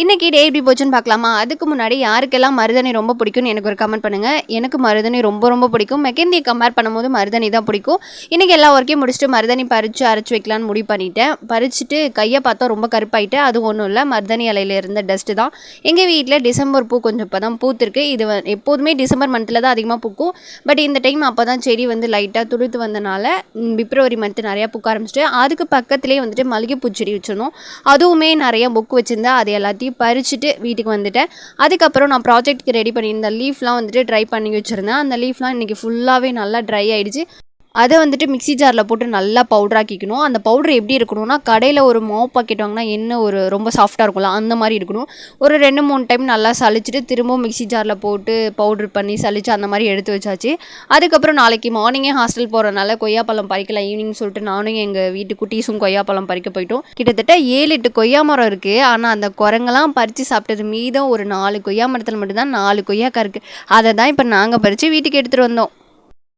இன்னைக்கு டே எப்படி போச்சுன்னு பார்க்கலாமா? அதுக்கு முன்னாடி யாருக்கெல்லாம் மருதாணி ரொம்ப பிடிக்கும்னு எனக்கு ஒரு கமெண்ட் பண்ணுங்க. எனக்கு மருதாணி ரொம்ப ரொம்ப பிடிக்கும். மெஹந்தியை கம்பேர் பண்ணும்போது மருதாணி தான் பிடிக்கும். இன்னைக்கு எல்லா ஒர்க்கையும் முடிச்சுட்டு மருதாணி பறித்து அரைச்சி வைக்கலான்னு முடிவு பண்ணிட்டேன். பறிச்சுட்டு கையை பார்த்தா ரொம்ப கருப்பாயிட்டு. அது ஒன்றும் இல்லை, மருதாணி இலையில இருந்த டஸ்ட்டு தான். எங்கள் வீட்டில் டிசம்பர் பூ கொஞ்சம் இப்போ தான் பூத்துருக்கு. இது எப்போதுமே டிசம்பர் மந்தில் தான் அதிகமாக பூக்கும். பட் இந்த டைம் அப்போ தான் செடி லைட்டாக துளுத்து வந்தனால பிப்ரவரி மந்த்து நிறையா பூக்க ஆரம்பிச்சிட்டு, அதுக்கு பக்கத்துலேயே மல்லிகைப்பூ செடி வச்சிருந்தோம். அதுவுமே நிறைய புக்கு வச்சுருந்தேன். அது எல்லாத்தையும் பறிச்சுட்டு வீட்டுக்கு வந்துட்டேன். அதுக்கப்புறம் நான் ப்ராஜெக்ட்டுக்கு ரெடி பண்ணியிருந்த லீஃப்லாம் ட்ரை பண்ணி வச்சுருந்தேன். அந்த லீஃப்லாம் இன்றைக்கி ஃபுல்லாகவே நல்லா ட்ரை ஆகிடுச்சு. அதை மிக்ஸி ஜாரில் போட்டு நல்லா பவுடராக்கிக்கணும். அந்த பவுட்ரு எப்படி இருக்கணும்னா, கடையில் ஒரு மாவு பாக்கெட் வாங்கினா என்ன ரொம்ப சாஃப்டாக இருக்கும்ல, அந்த மாதிரி இருக்கணும். ஒரு 2-3 டைம் நல்லா சளிச்சிட்டு திரும்பவும் மிக்ஸி ஜாரில் போட்டு பவுட்ரு பண்ணி சளிச்சு அந்த மாதிரி எடுத்து வச்சாச்சு. அதுக்கப்புறம் நாளைக்கு மார்னிங்கே ஹாஸ்டல் போகிறனால கொய்யாப்பழம் பறிக்கலாம் ஈவினிங் சொல்லிட்டு நானும் எங்கள் வீட்டு குட்டீஸும் கொய்யாப்பழம் பறிக்க போயிட்டோம். கிட்டத்தட்ட 7-8 கொய்யா மரம் இருக்குது. ஆனால் அந்த குரங்கெல்லாம் பறித்து சாப்பிட்டது மீதம் ஒரு 4 கொய்யா மரத்தில் மட்டும்தான் 4 கொய்யாக்கா இருக்குது. அதை தான் இப்போ நாங்கள் பறித்து வீட்டுக்கு எடுத்துகிட்டு வந்தோம்.